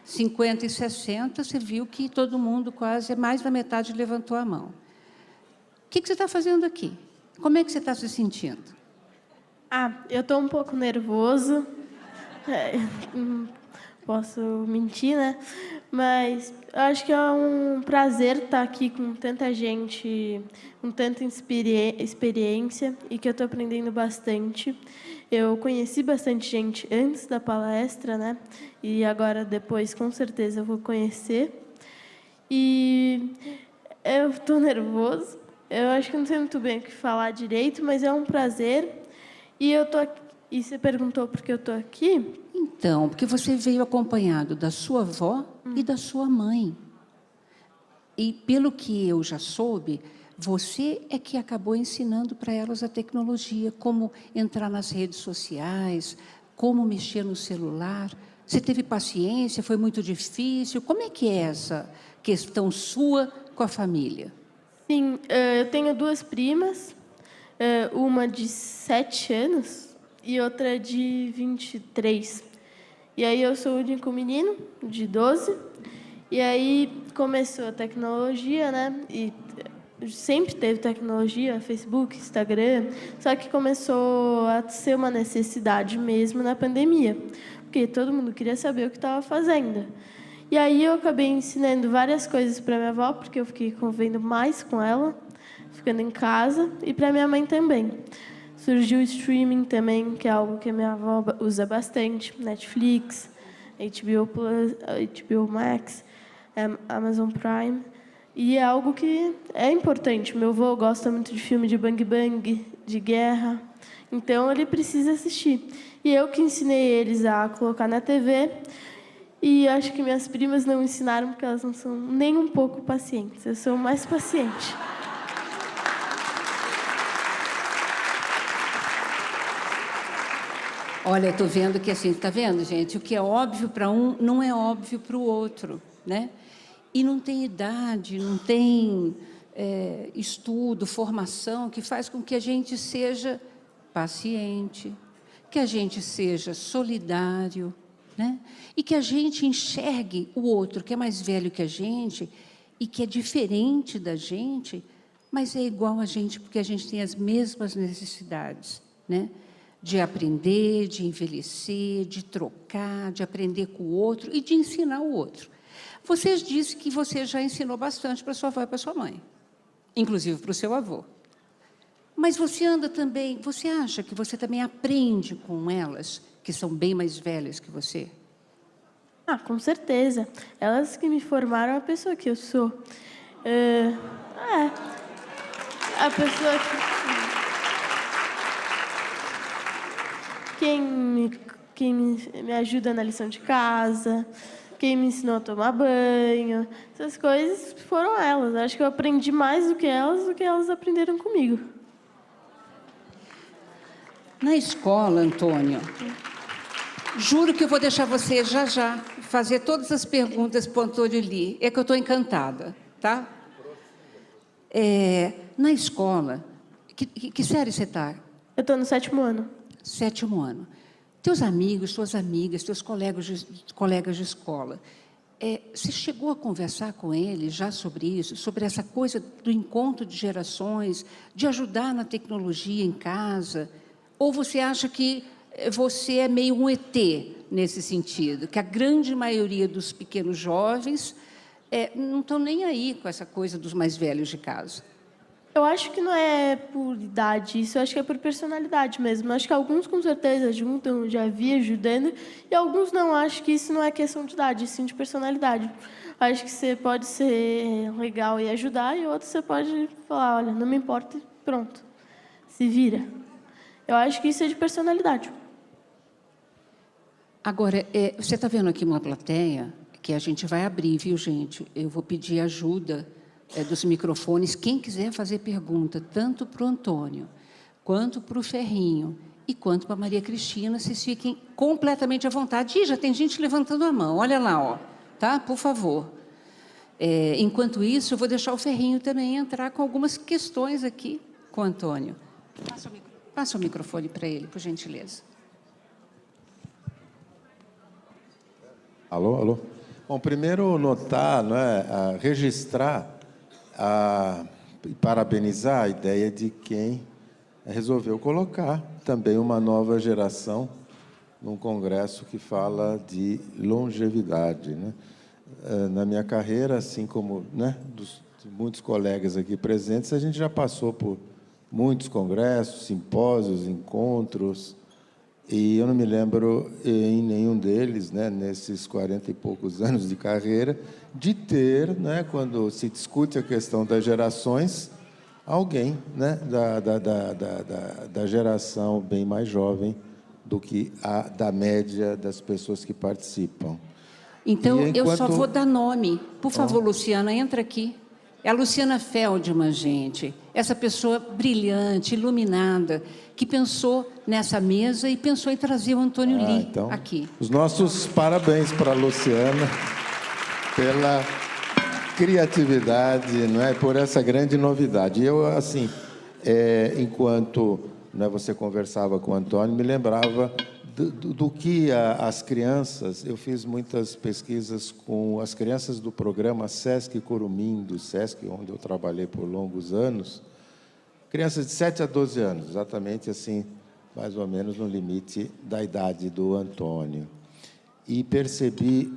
50 e 60, você viu que todo mundo, quase, mais da metade, levantou a mão. O que você está fazendo aqui? Como é que você está se sentindo? Eu estou um pouco nervoso. Não posso mentir, né? Mas eu acho que é um prazer estar aqui com tanta gente, com tanta experiência e que eu estou aprendendo bastante. Eu conheci bastante gente antes da palestra, né? E agora, depois, com certeza, eu vou conhecer. E eu estou nervoso. Eu acho que não sei muito bem o que falar direito, mas é um prazer. E eu tô aqui. E você perguntou por que eu estou aqui? Então, porque você veio acompanhado da sua avó e da sua mãe. E, pelo que eu já soube, você é que acabou ensinando para elas a tecnologia, como entrar nas redes sociais, como mexer no celular. Você teve paciência? Foi muito difícil? Como é que é essa questão sua com a família? Sim, eu tenho 2 primas, uma de 7 anos e outra de 23. E aí eu sou o único menino, de 12, e aí começou a tecnologia, né? E sempre teve tecnologia, Facebook, Instagram, só que começou a ser uma necessidade mesmo na pandemia, porque todo mundo queria saber o que estava fazendo. E aí eu acabei ensinando várias coisas para minha avó, porque eu fiquei convivendo mais com ela, ficando em casa, e para minha mãe também. Surgiu o streaming também, que é algo que a minha avó usa bastante, Netflix, HBO Plus, HBO Max, Amazon Prime. E é algo que é importante. Meu avô gosta muito de filme de bang bang, de guerra, então ele precisa assistir. E eu que ensinei eles a colocar na TV, e acho que minhas primas não ensinaram porque elas não são nem um pouco pacientes. Eu sou mais paciente. Olha, estou vendo que, assim, está vendo, gente? O que é óbvio para um não é óbvio para o outro, né? E não tem idade, não tem estudo, formação que faz com que a gente seja paciente, que a gente seja solidário, né? E que a gente enxergue o outro, que é mais velho que a gente e que é diferente da gente, mas é igual a gente, porque a gente tem as mesmas necessidades, né? De aprender, de envelhecer, de trocar, de aprender com o outro e de ensinar o outro. Você disse que você já ensinou bastante para sua avó e para sua mãe, inclusive para o seu avô. Mas você anda também, você acha que você também aprende com elas, que são bem mais velhas que você? Ah, com certeza. Elas que me formaram a pessoa que eu sou. A pessoa quem me ajuda na lição de casa, quem me ensinou a tomar banho, essas coisas foram elas. Acho que eu aprendi mais do que elas aprenderam comigo. Na escola, Antônio, juro que eu vou deixar você já fazer todas as perguntas para o Antônio Lee. É que eu estou encantada, tá? Na escola, que série você está? Eu estou no 7º ano. 7º ano. Teus amigos, suas amigas, teus colegas de escola, você chegou a conversar com eles já sobre isso, sobre essa coisa do encontro de gerações, de ajudar na tecnologia em casa? Ou você acha que você é meio um ET nesse sentido, que a grande maioria dos pequenos jovens não estão nem aí com essa coisa dos mais velhos de casa? Eu acho que não é por idade isso, eu acho que é por personalidade mesmo. Eu acho que alguns, com certeza, juntam, já vi ajudando, e alguns não. Acho que isso não é questão de idade, sim de personalidade. Eu acho que você pode ser legal e ajudar, e outro você pode falar, olha, não me importa, pronto, se vira. Eu acho que isso é de personalidade. Agora, você está vendo aqui uma plateia que a gente vai abrir, viu, gente? Eu vou pedir ajuda dos microfones. Quem quiser fazer pergunta, tanto para o Antônio, quanto para o Ferrinho, e quanto para a Maria Cristina, vocês fiquem completamente à vontade. Ih, já tem gente levantando a mão, olha lá, ó, tá? Por favor. Enquanto isso, eu vou deixar o Ferrinho também entrar com algumas questões aqui com o Antônio. Passa o microfone para ele, por gentileza. Alô, alô? Bom, primeiro notar, registrar e parabenizar a ideia de quem resolveu colocar também uma nova geração num congresso que fala de longevidade, né? Na minha carreira, assim como de muitos colegas aqui presentes, a gente já passou por muitos congressos, simpósios, encontros, e eu não me lembro em nenhum deles, nesses 40 e poucos anos de carreira, de ter, quando se discute a questão das gerações, alguém da geração bem mais jovem do que a da média das pessoas que participam. Então, eu só vou dar nome. Por favor, Luciana, entra aqui. É a Luciana Feldman, gente. Essa pessoa brilhante, iluminada, que pensou nessa mesa e pensou em trazer o Antônio Lee então, aqui. Os nossos parabéns para a Luciana pela criatividade, por essa grande novidade. Eu, assim, enquanto você conversava com o Antônio, me lembrava do que as crianças... Eu fiz muitas pesquisas com as crianças do programa Sesc Curumim, do Sesc, onde eu trabalhei por longos anos. Crianças de 7 a 12 anos, exatamente assim, mais ou menos no limite da idade do Antônio. E percebi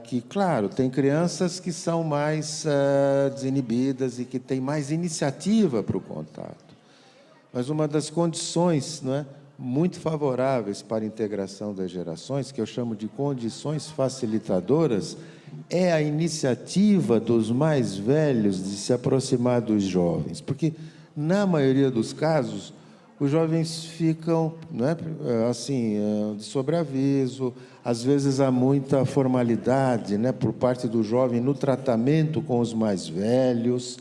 que, claro, tem crianças que são mais desinibidas e que têm mais iniciativa para o contato. Mas uma das condições, muito favoráveis para a integração das gerações, que eu chamo de condições facilitadoras, é a iniciativa dos mais velhos de se aproximar dos jovens. Porque, na maioria dos casos, os jovens ficam de sobreaviso, às vezes há muita formalidade por parte do jovem no tratamento com os mais velhos.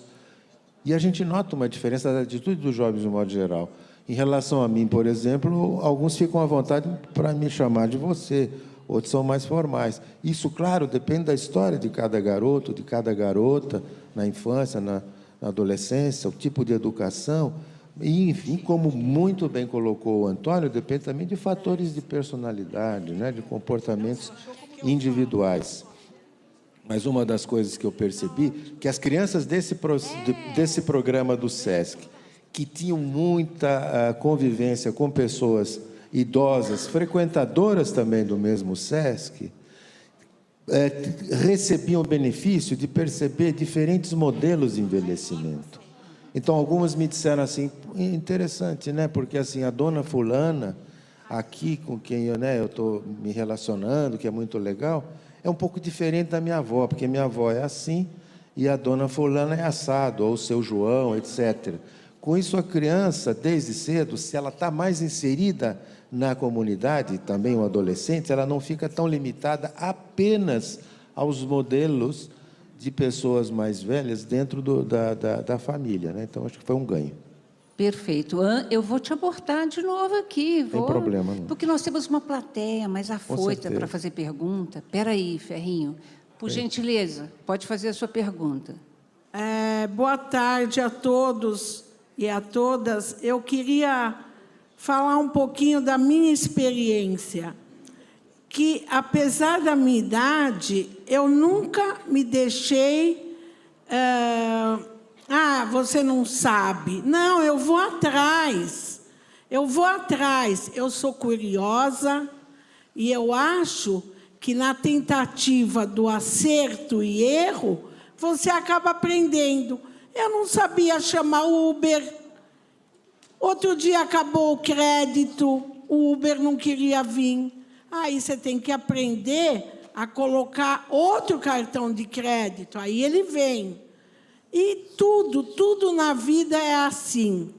E a gente nota uma diferença da atitude dos jovens, de modo geral. Em relação a mim, por exemplo, alguns ficam à vontade para me chamar de você, outros são mais formais. Isso, claro, depende da história de cada garoto, de cada garota, na infância, na adolescência, o tipo de educação, E, enfim, como muito bem colocou o Antônio, depende também de fatores de personalidade, né, de comportamentos individuais. Mas uma das coisas que eu percebi, que as crianças desse programa do SESC, que tinham muita convivência com pessoas idosas, frequentadoras também do mesmo SESC, recebiam o benefício de perceber diferentes modelos de envelhecimento. Então, algumas me disseram assim, interessante, né? Porque assim, a dona fulana, aqui com quem eu estou me relacionando, que é muito legal, é um pouco diferente da minha avó, porque minha avó é assim e a dona fulana é assado, ou o seu João, etc. Com isso, a criança, desde cedo, se ela está mais inserida na comunidade, também o adolescente, ela não fica tão limitada apenas aos modelos de pessoas mais velhas dentro da família, né? Então, acho que foi um ganho. Perfeito. Eu vou te abortar de novo aqui. Tem problema, não. Porque nós temos uma plateia mais afoita certeza. para fazer pergunta. Espera aí, Ferrinho. Por gentileza, pode fazer a sua pergunta. Boa tarde a todos e a todas. Eu queria falar um pouquinho da minha experiência, que, apesar da minha idade, eu nunca me deixei... você não sabe. Não, eu vou atrás. Eu vou atrás. Eu sou curiosa e eu acho que, na tentativa do acerto e erro, você acaba aprendendo. Eu não sabia chamar o Uber. Outro dia acabou o crédito, o Uber não queria vir. Aí você tem que aprender a colocar outro cartão de crédito. Aí ele vem. E tudo na vida é assim.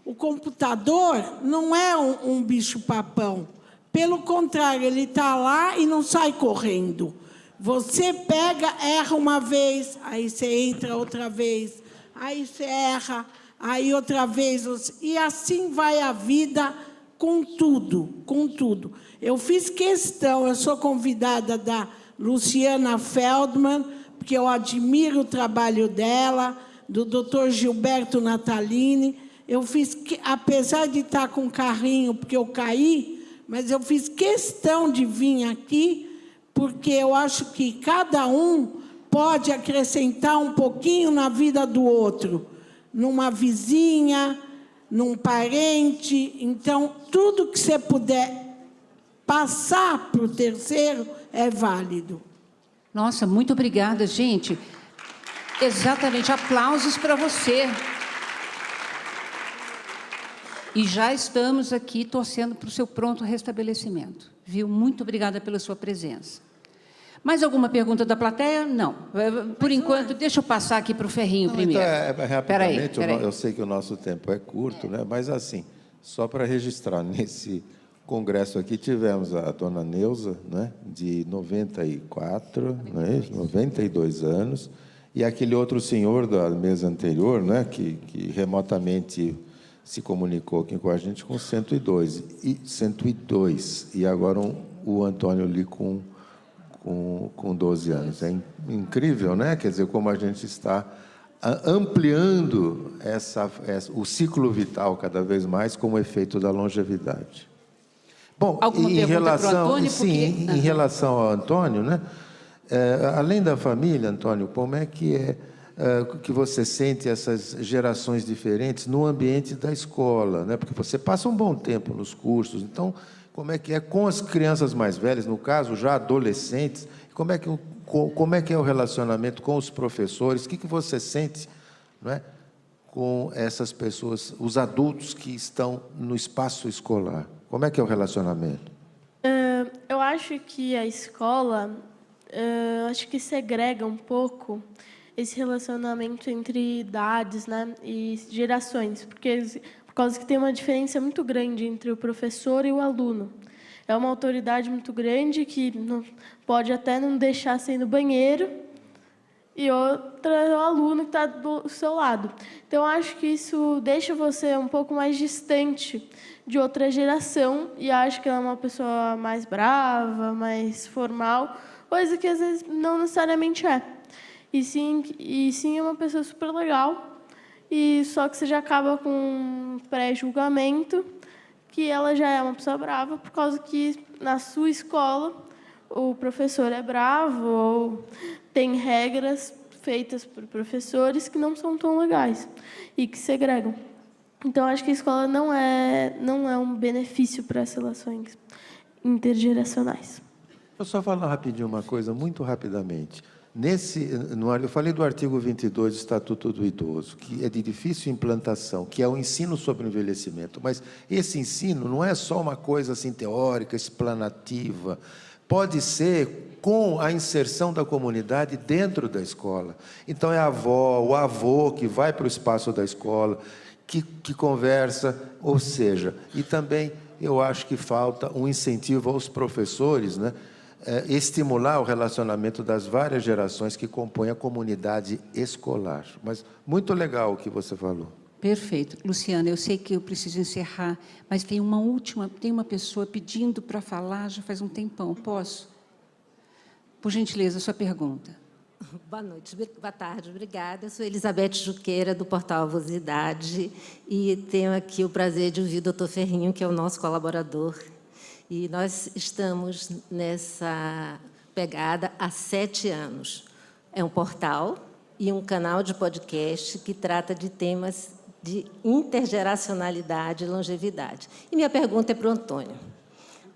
O computador não é um bicho-papão. Pelo contrário, ele está lá e não sai correndo. Você pega, erra uma vez, aí você entra outra vez, aí você erra, aí outra vez. E assim vai a vida com tudo, com tudo. Eu fiz questão, eu sou convidada da Luciana Feldman, porque eu admiro o trabalho dela, do Dr. Gilberto Natalini. Eu fiz, apesar de estar com carrinho, porque eu caí, mas eu fiz questão de vir aqui, porque eu acho que cada um pode acrescentar um pouquinho na vida do outro, numa vizinha, num parente. Então, tudo que você puder passar para o terceiro é válido. Nossa, muito obrigada, gente. Exatamente, aplausos para você. E já estamos aqui torcendo para o seu pronto restabelecimento. Viu? Muito obrigada pela sua presença. Mais alguma pergunta da plateia? Não. Por enquanto, deixa eu passar aqui para o Ferrinho primeiro. Então, rapidamente, Peraí. eu sei que o nosso tempo é curto, né? Mas, assim, só para registrar, nesse congresso aqui tivemos a dona Neuza, né, de 94, né, 92 anos, e aquele outro senhor da mesa anterior, né, que remotamente se comunicou aqui com a gente com 102, e agora o Antônio ali com 12 anos. É incrível, né? Quer dizer, como a gente está ampliando o ciclo vital cada vez mais como efeito da longevidade. Bom, em relação, em relação ao Antônio, né? Além da família, Antônio, como é que você sente essas gerações diferentes no ambiente da escola, né? Porque você passa um bom tempo nos cursos, então como é que é com as crianças mais velhas, no caso já adolescentes, como é que é o relacionamento com os professores? O que você sente, não é, com essas pessoas, os adultos que estão no espaço escolar? Como é que é o relacionamento? Eu acho que a escola, acho que segrega um pouco esse relacionamento entre idades, né, e gerações, por causa que tem uma diferença muito grande entre o professor e o aluno. É uma autoridade muito grande que pode até não deixar você ir no banheiro, e outra é o aluno que está do seu lado. Então, acho que isso deixa você um pouco mais distante de outra geração, e acho que ela é uma pessoa mais brava, mais formal, coisa que às vezes não necessariamente é. E sim é uma pessoa super legal, e só que você já acaba com um pré-julgamento que ela já é uma pessoa brava por causa que na sua escola o professor é bravo ou tem regras feitas por professores que não são tão legais e que segregam. Então, acho que a escola não é um benefício para as relações intergeracionais. Eu só falar rapidinho uma coisa, muito rapidamente. Eu falei do artigo 22 do Estatuto do Idoso, que é de difícil implantação, que é o ensino sobre o envelhecimento. Mas esse ensino não é só uma coisa assim teórica, explanativa. Pode ser com a inserção da comunidade dentro da escola. Então, é a avó, o avô que vai para o espaço da escola, que conversa, ou seja, e também eu acho que falta um incentivo aos professores, né? Estimular o relacionamento das várias gerações que compõem a comunidade escolar. Mas muito legal o que você falou. Perfeito. Luciana, eu sei que eu preciso encerrar, mas tem uma pessoa pedindo para falar já faz um tempão. Posso? Por gentileza, sua pergunta. Boa noite, boa tarde, obrigada. Eu sou Elizabeth Juqueira, do Portal Avosidade, e tenho aqui o prazer de ouvir o Dr. Ferrinho, que é o nosso colaborador. E nós estamos nessa pegada há 7 anos. É um portal e um canal de podcast que trata de temas de intergeracionalidade e longevidade. E minha pergunta é para o Antônio.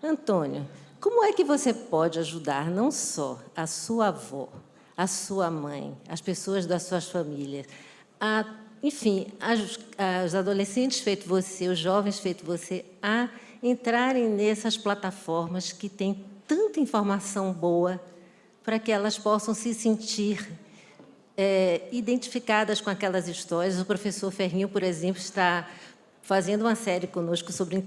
Antônio, como é que você pode ajudar não só a sua avó, a sua mãe, as pessoas das suas famílias, enfim, os adolescentes feito você, os jovens feito você, a entrarem nessas plataformas que têm tanta informação boa para que elas possam se sentir identificadas com aquelas histórias. O professor Ferrinho, por exemplo, está fazendo uma série conosco sobre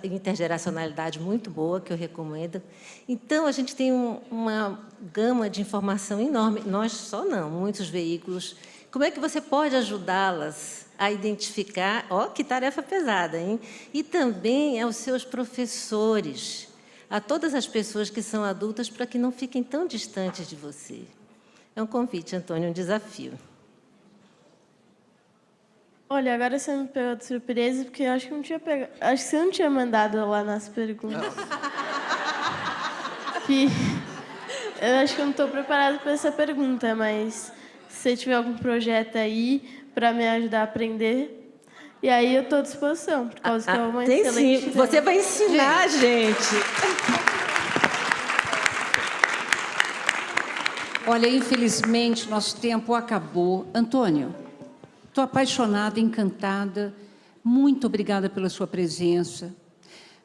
intergeracionalidade muito boa, que eu recomendo. Então, a gente tem uma gama de informação enorme. Nós só não, muitos veículos. Como é que você pode ajudá-las a identificar? Ó, que tarefa pesada, hein? E também aos seus professores, a todas as pessoas que são adultas, para que não fiquem tão distantes de você. É um convite, Antônio, um desafio. Olha, agora você me pegou de surpresa, porque eu acho que não tinha pegado. Acho que você não tinha mandado lá nas perguntas. Que eu acho que eu não estou preparada para essa pergunta, mas se você tiver algum projeto aí para me ajudar a aprender, e aí eu estou à disposição, por causa que é uma tem excelente sim. Você vai ensinar a gente. Olha, infelizmente, nosso tempo acabou. Antônio, estou apaixonada, encantada. Muito obrigada pela sua presença.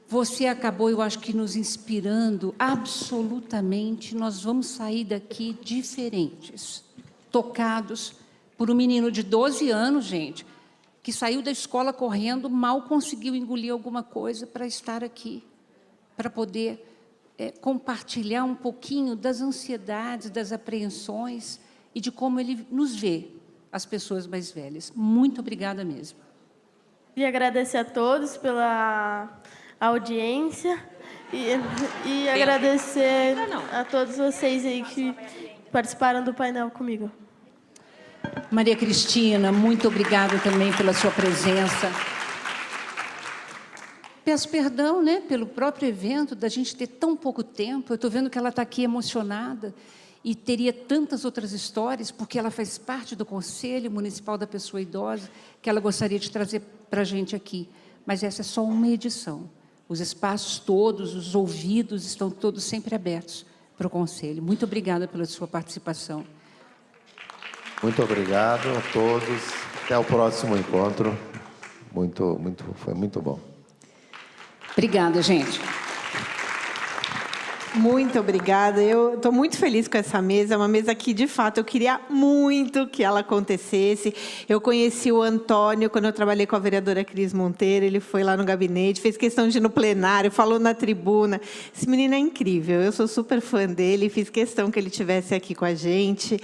Você acabou, eu acho que, nos inspirando absolutamente. Nós vamos sair daqui diferentes, tocados por um menino de 12 anos, gente, que saiu da escola correndo, mal conseguiu engolir alguma coisa para estar aqui, para poder compartilhar um pouquinho das ansiedades, das apreensões e de como ele nos vê, as pessoas mais velhas. Muito obrigada mesmo. E agradecer a todos pela audiência e agradecer a todos vocês aí que participaram do painel comigo. Maria Cristina, muito obrigada também pela sua presença. Peço perdão, né, pelo próprio evento, da gente ter tão pouco tempo. Eu estou vendo que ela está aqui emocionada e teria tantas outras histórias, porque ela faz parte do Conselho Municipal da Pessoa Idosa, que ela gostaria de trazer para a gente aqui. Mas essa é só uma edição. Os espaços todos, os ouvidos, estão todos sempre abertos para o Conselho. Muito obrigada pela sua participação. Muito obrigado a todos. Até o próximo encontro. Foi muito bom. Obrigada, gente. Muito obrigada. Eu estou muito feliz com essa mesa. É uma mesa que, de fato, eu queria muito que ela acontecesse. Eu conheci o Antônio quando eu trabalhei com a vereadora Cris Monteiro. Ele foi lá no gabinete, fez questão de ir no plenário, falou na tribuna. Esse menino é incrível. Eu sou super fã dele. Fiz questão que ele estivesse aqui com a gente.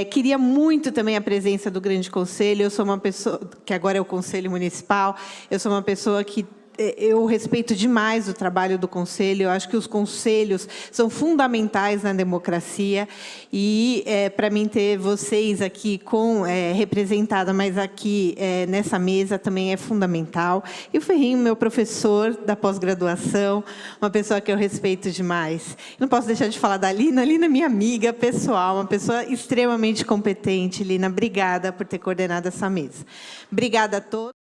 Queria muito também a presença do Grande Conselho. Eu sou uma pessoa, que agora é o Conselho Municipal, eu sou uma pessoa que eu respeito demais o trabalho do Conselho, eu acho que os conselhos são fundamentais na democracia e, para mim, ter vocês aqui representada, mas aqui nessa mesa também é fundamental. E o Ferrinho, meu professor da pós-graduação, uma pessoa que eu respeito demais. Não posso deixar de falar da Lina. A Lina é minha amiga pessoal, uma pessoa extremamente competente. Lina, obrigada por ter coordenado essa mesa. Obrigada a todos.